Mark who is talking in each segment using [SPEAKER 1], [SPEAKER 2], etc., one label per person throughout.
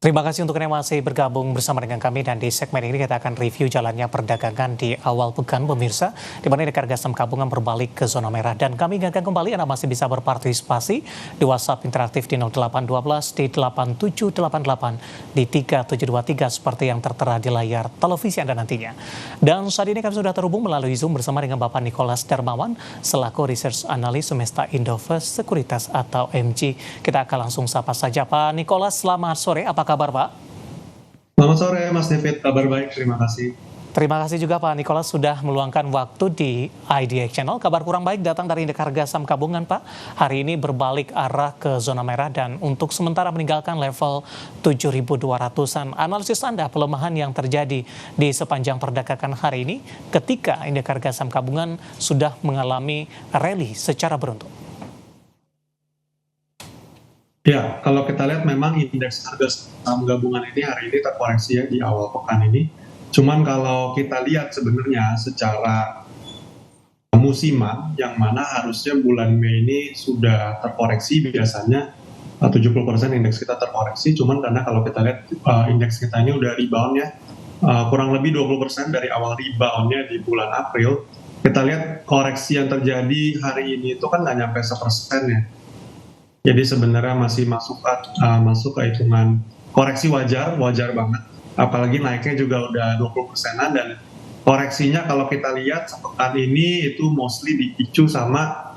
[SPEAKER 1] Terima kasih untuk yang masih bergabung bersama dengan kami dan di segmen ini kita akan review jalannya perdagangan di awal pekan pemirsa di mana indeks harga saham gabungan berbalik ke zona merah dan kami ingatkan kembali Anda masih bisa berpartisipasi di WhatsApp interaktif di 0812 di 8788 di 3723 seperti yang tertera di layar televisi Anda nantinya. Dan saat ini kami sudah terhubung melalui Zoom bersama dengan Bapak Nicholas Darmawan selaku Research Analis Semesta Indofest Sekuritas atau MG. Kita akan langsung sapa saja Pak Nicholas, selamat sore. Apa kabar Pak?
[SPEAKER 2] Selamat sore Mas David, kabar baik, terima kasih.
[SPEAKER 1] Terima kasih juga Pak Nicholas sudah meluangkan waktu di IDX Channel. Kabar kurang baik datang dari indeks harga saham gabungan Pak. Hari ini berbalik arah ke zona merah dan untuk sementara meninggalkan level 7.200-an. Analisis Anda pelemahan yang terjadi di sepanjang perdagangan hari ini ketika indeks harga saham gabungan sudah mengalami rally secara beruntun.
[SPEAKER 2] Ya, kalau kita lihat memang indeks harga saham gabungan ini hari ini terkoreksi ya di awal pekan ini. Cuman kalau kita lihat sebenarnya secara musiman, yang mana harusnya bulan Mei ini sudah terkoreksi biasanya 70% indeks kita terkoreksi. Cuman karena kalau kita lihat indeks kita ini udah rebound ya, kurang lebih 20% dari awal reboundnya di bulan April. Kita lihat koreksi yang terjadi hari ini itu kan nggak nyampe 1% ya. Jadi sebenarnya masih masuk ke hitungan koreksi wajar banget. Apalagi naiknya juga udah 20%-an dan koreksinya kalau kita lihat sepekan ini itu mostly dipicu sama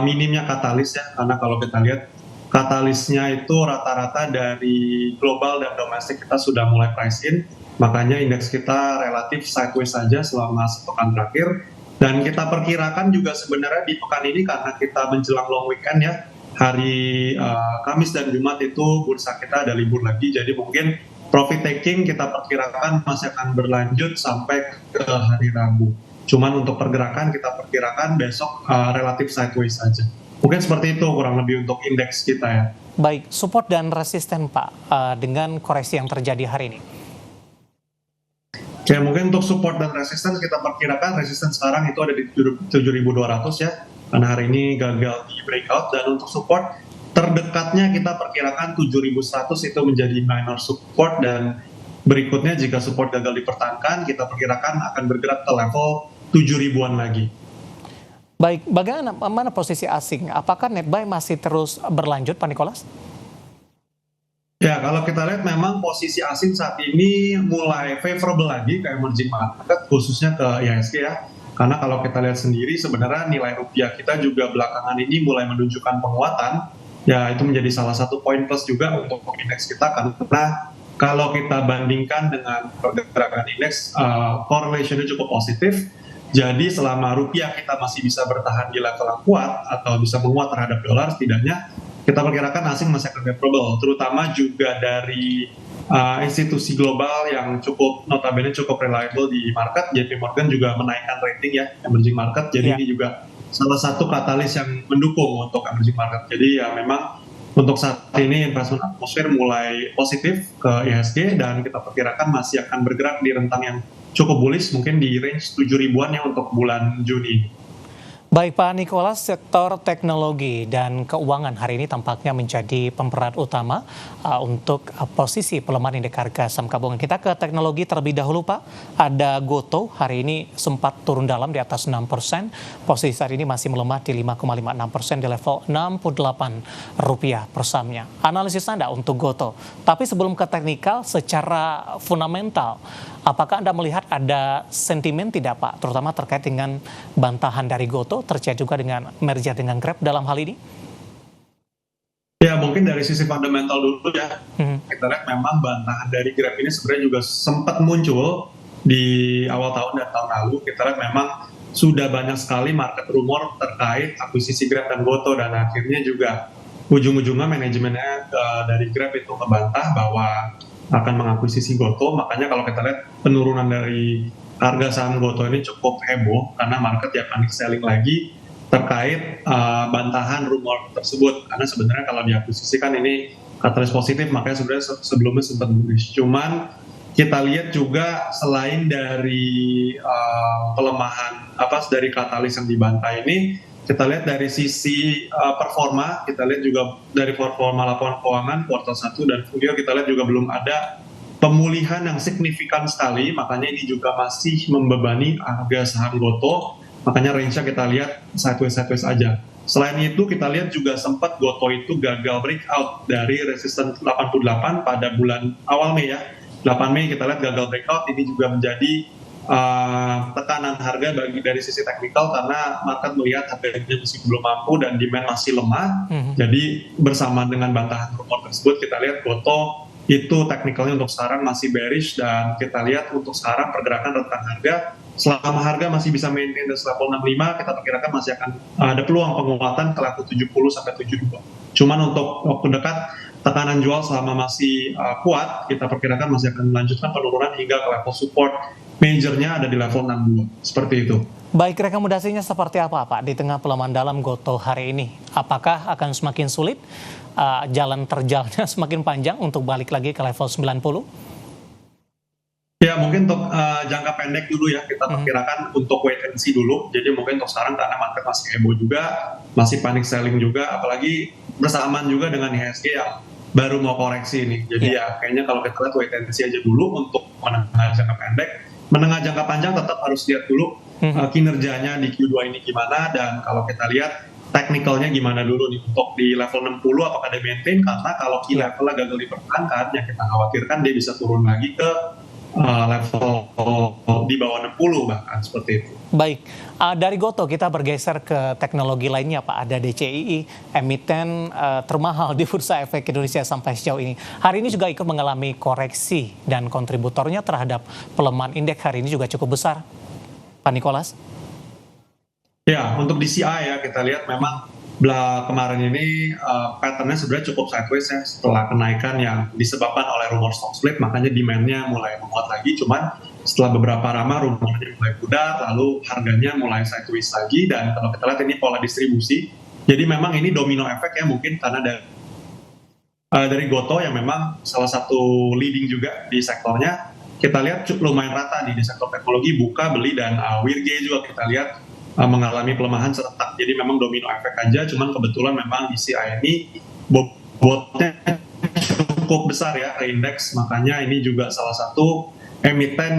[SPEAKER 2] minimnya katalis ya. Karena kalau kita lihat katalisnya itu rata-rata dari global dan domestik kita sudah mulai price in. Makanya indeks kita relatif sideways saja selama sepekan terakhir. Dan kita perkirakan juga sebenarnya di pekan ini karena kita menjelang long weekend ya. Hari Kamis dan Jumat itu bursa kita ada libur lagi, jadi mungkin profit taking kita perkirakan masih akan berlanjut sampai ke hari Rabu. Cuman untuk pergerakan kita perkirakan besok relatif sideways saja. Mungkin seperti itu kurang lebih untuk indeks kita ya.
[SPEAKER 1] Baik, support dan resisten Pak dengan koreksi yang terjadi hari ini.
[SPEAKER 2] Oke, mungkin untuk support dan resisten kita perkirakan resisten sekarang itu ada di 7.200 ya. Karena hari ini gagal di breakout, dan untuk support terdekatnya kita perkirakan 7.100 itu menjadi minor support, dan berikutnya jika support gagal dipertahankan kita perkirakan akan bergerak ke level 7.000-an lagi.
[SPEAKER 1] Baik, bagaimana posisi asing? Apakah net buy masih terus berlanjut Pak Nicholas?
[SPEAKER 2] Ya, kalau kita lihat memang posisi asing saat ini mulai favorable lagi ke emerging market, khususnya ke IHSG ya. Karena kalau kita lihat sendiri sebenarnya nilai rupiah kita juga belakangan ini mulai menunjukkan penguatan, ya itu menjadi salah satu poin plus juga untuk indeks kita, karena kalau kita bandingkan dengan pergerakan indeks, correlation-nya cukup positif. Jadi selama rupiah kita masih bisa bertahan di level yang kuat atau bisa menguat terhadap dolar, setidaknya kita perkirakan asing masih akan favorable, terutama juga dari institusi global yang notabene cukup reliable di market. JP Morgan juga menaikkan rating ya emerging market, jadi ini juga salah satu katalis yang mendukung untuk emerging market. Jadi ya memang untuk saat ini investment atmosfer mulai positif ke IHSG dan kita perkirakan masih akan bergerak di rentang yang cukup bullish, mungkin di range 7.000-an ya untuk bulan Juni.
[SPEAKER 1] Baik Pak Nicholas, sektor teknologi dan keuangan hari ini tampaknya menjadi pemeran utama untuk posisi pelemahan indeks harga saham gabungan. Kita ke teknologi terlebih dahulu Pak. Ada Gotoh hari ini sempat turun dalam di atas 6%. Posisi saat ini masih melemah di 5,56% di level Rp68 per sahamnya. Analisis Anda untuk Gotoh. Tapi sebelum ke teknikal, secara fundamental, apakah Anda melihat ada sentimen tidak Pak, terutama terkait dengan bantahan dari Gotoh terkait juga dengan merger dengan Grab dalam hal ini?
[SPEAKER 2] Ya mungkin dari sisi fundamental dulu ya, kita lihat memang bantahan dari Grab ini sebenarnya juga sempat muncul di awal tahun dan tahun lalu. Kita lihat memang sudah banyak sekali market rumor terkait akuisisi Grab dan Gotoh, dan akhirnya juga ujung-ujungnya manajemennya dari Grab itu membantah bahwa akan mengakuisisi Gotoh. Makanya kalau kita lihat penurunan dari harga saham Gotoh ini cukup heboh karena market ya panik selling lagi terkait bantahan rumor tersebut. Karena sebenarnya kalau diakuisisi kan ini katalis positif, makanya sebenarnya sebelumnya sempat bullish. Cuman kita lihat juga selain dari pelemahan dari katalis yang dibantai ini, Kita lihat dari sisi performa, kita lihat juga dari performa laporan keuangan kuartal 1 dan full year, kita lihat juga belum ada pemulihan yang signifikan sekali, makanya ini juga masih membebani harga saham Gotoh, makanya range-nya kita lihat sideways aja. Selain itu kita lihat juga sempat Gotoh itu gagal breakout dari resistance 88 pada bulan awal Mei ya. 8 Mei kita lihat gagal breakout, ini juga menjadi tekanan harga dari sisi teknikal karena market melihat harganya masih belum mampu dan demand masih lemah. Jadi bersama dengan bantahan rumor tersebut kita lihat Gotoh itu teknikalnya untuk sekarang masih bearish dan kita lihat untuk sekarang pergerakan rentang harga selama harga masih bisa maintain di level 65 kita perkirakan masih akan ada peluang penguatan ke level 70 sampai 72. Cuman untuk waktu dekat tekanan jual selama masih kuat kita perkirakan masih akan melanjutkan penurunan hingga ke level support majornya ada di level 62 seperti itu.
[SPEAKER 1] Baik, rekomendasinya seperti apa Pak di tengah pelemahan dalam Gotoh hari ini? Apakah akan semakin sulit, jalan terjalnya semakin panjang untuk balik lagi ke level 90?
[SPEAKER 2] Ya mungkin untuk jangka pendek dulu ya kita perkirakan untuk wait and see dulu. Jadi mungkin untuk sekarang karena market masih heboh juga, masih panic selling juga, apalagi bersamaan juga dengan IHSG yang baru mau koreksi ini. Jadi ya kayaknya kalau kita lihat wait and see aja dulu untuk menengah jangka pendek. Menengah jangka panjang tetap harus lihat dulu kinerjanya di Q2 ini gimana, dan kalau kita lihat teknikalnya gimana dulu nih untuk di level 60 apakah dia maintain, karena kalau key levelnya gagal dipertahankan yang kita khawatirkan dia bisa turun lagi ke level di bawah 60 bahkan seperti itu.
[SPEAKER 1] Baik, dari Gotoh kita bergeser ke teknologi lainnya Pak. Ada DCII, emiten termahal di Bursa Efek Indonesia sampai sejauh ini. Hari ini juga ikut mengalami koreksi dan kontributornya terhadap pelemahan indeks hari ini juga cukup besar. Pak Nicholas?
[SPEAKER 2] Ya, untuk DCI ya kita lihat memang kemarin ini patternnya sebenarnya cukup sideways ya setelah kenaikan yang disebabkan oleh rumor stock split, makanya demand-nya mulai menguat lagi. Cuman setelah beberapa lama rumornya mulai pudar, lalu harganya mulai sideways lagi, dan kalau kita lihat ini pola distribusi. Jadi memang ini domino efek ya mungkin karena dari Gotoh yang memang salah satu leading juga di sektornya. Kita lihat lumayan rata di sektor teknologi, buka, beli, dan Wirge juga kita lihat mengalami pelemahan serentak. Jadi memang domino efek aja, cuman kebetulan memang DCI ini bobotnya cukup besar ya ke indeks, makanya ini juga salah satu emiten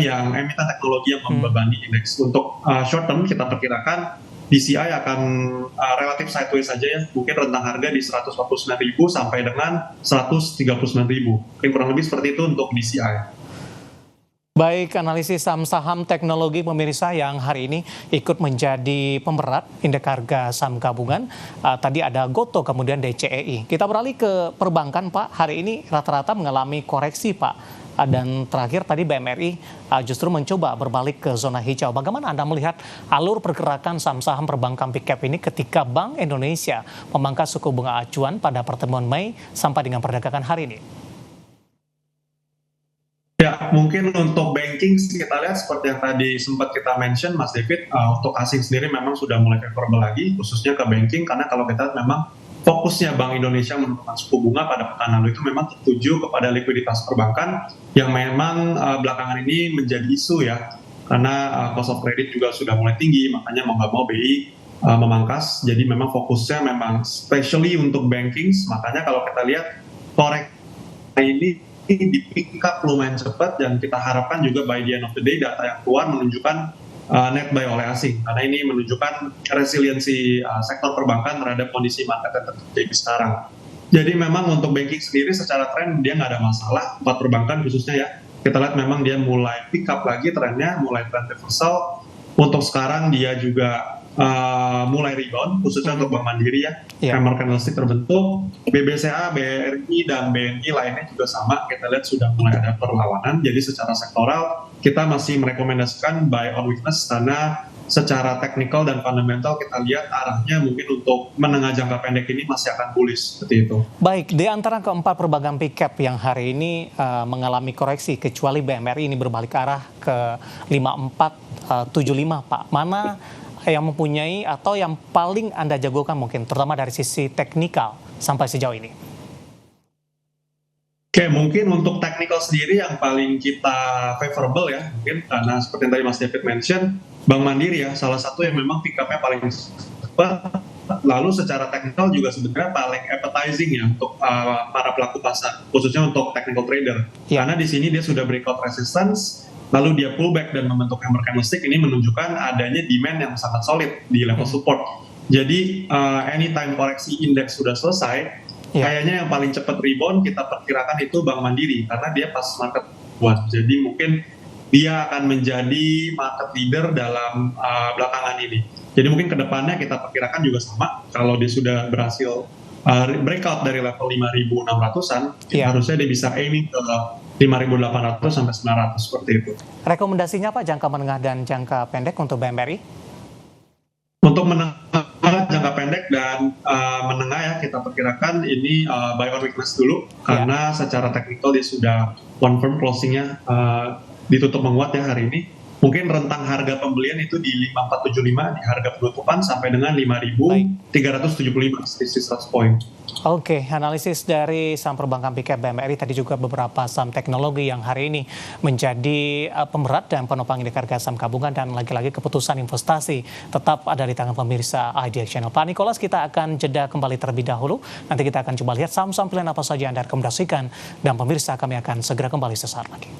[SPEAKER 2] teknologi yang membebani indeks. Untuk short term kita perkirakan DCI akan relatif sideways saja ya, mungkin rentang harga di 149.000 sampai dengan 139.000. Mungkin kurang lebih seperti itu untuk DCI.
[SPEAKER 1] Baik, analisis saham-saham teknologi pemirsa yang hari ini ikut menjadi pemberat indeks harga saham gabungan. Tadi ada Gotoh, kemudian DCEI. Kita beralih ke perbankan Pak, hari ini rata-rata mengalami koreksi Pak. Dan terakhir tadi BMRI justru mencoba berbalik ke zona hijau. Bagaimana Anda melihat alur pergerakan saham-saham perbankan big cap ini ketika Bank Indonesia memangkas suku bunga acuan pada pertemuan Mei sampai dengan perdagangan hari ini?
[SPEAKER 2] Ya, mungkin untuk banking kita lihat seperti yang tadi sempat kita mention, Mas David, untuk asing sendiri memang sudah mulai favorable lagi, khususnya ke banking, karena kalau kita lihat memang fokusnya Bank Indonesia menurunkan suku bunga pada pekan lalu itu memang tertuju kepada likuiditas perbankan yang memang belakangan ini menjadi isu ya, karena cost of credit juga sudah mulai tinggi, makanya mau nggak mau BI memangkas, jadi memang fokusnya memang especially untuk banking, makanya kalau kita lihat koreksi ini di pick up lumayan cepat, dan kita harapkan juga by the end of the day data yang keluar menunjukkan net buy oleh asing, karena ini menunjukkan resiliensi sektor perbankan terhadap kondisi market yang terjadi sekarang. Jadi memang untuk banking sendiri secara tren dia nggak ada masalah, tempat perbankan khususnya ya, kita lihat memang dia mulai pick up lagi trennya, mulai trend reversal. Untuk sekarang dia juga mulai rebound, khususnya untuk Bank Mandiri ya, hammer candlestick terbentuk, BBCA, BRI, dan BNI lainnya juga sama, kita lihat sudah mulai ada perlawanan. Jadi secara sektoral kita masih merekomendasikan buy on weakness, karena secara teknikal dan fundamental kita lihat arahnya mungkin untuk menengah jangka pendek ini masih akan bullish seperti itu.
[SPEAKER 1] Baik, di antara keempat perbankan big cap yang hari ini mengalami koreksi, kecuali BMRI ini berbalik arah ke 5475 Pak, mana yang mempunyai atau yang paling Anda jagokan mungkin, terutama dari sisi teknikal sampai sejauh ini?
[SPEAKER 2] Oke, mungkin untuk teknikal sendiri yang paling kita favorable ya, mungkin karena seperti yang tadi Mas David mention, Bank Mandiri ya, salah satu yang memang pick up-nya paling Lalu secara teknikal juga sebenarnya paling appetizing ya untuk para pelaku pasar, khususnya untuk technical trader.
[SPEAKER 1] Ya.
[SPEAKER 2] Karena di sini dia sudah breakout resistance, lalu dia pullback dan membentuk hammer candlestick, ini menunjukkan adanya demand yang sangat solid di level support. Jadi anytime koreksi indeks sudah selesai, kayaknya yang paling cepat rebound kita perkirakan itu Bank Mandiri, karena dia pas market buat. Jadi mungkin dia akan menjadi market leader dalam belakangan ini. Jadi mungkin kedepannya kita perkirakan juga sama, kalau dia sudah berhasil breakout dari level 5.600-an, harusnya dia bisa aiming ke 5.800 sampai 900 seperti itu.
[SPEAKER 1] Rekomendasinya apa jangka menengah dan jangka pendek untuk BMRI?
[SPEAKER 2] Untuk menengah, jangka pendek dan menengah ya kita perkirakan ini buy on weakness dulu, karena secara teknikal dia sudah one firm closingnya ditutup menguat ya hari ini. Mungkin rentang harga pembelian itu di 5475 di harga penutupan sampai dengan 5.375 selisih 100 poin.
[SPEAKER 1] Oke, analisis dari saham perbankan Big Cap BMRI, tadi juga beberapa saham teknologi yang hari ini menjadi pemberat dan penopang indeks harga saham gabungan, dan lagi-lagi keputusan investasi tetap ada di tangan pemirsa IDX Channel. Pak Nicholas, kita akan jeda kembali terlebih dahulu. Nanti kita akan coba lihat saham-saham pilihan apa saja yang Anda rekomendasikan, dan pemirsa kami akan segera kembali sesaat lagi.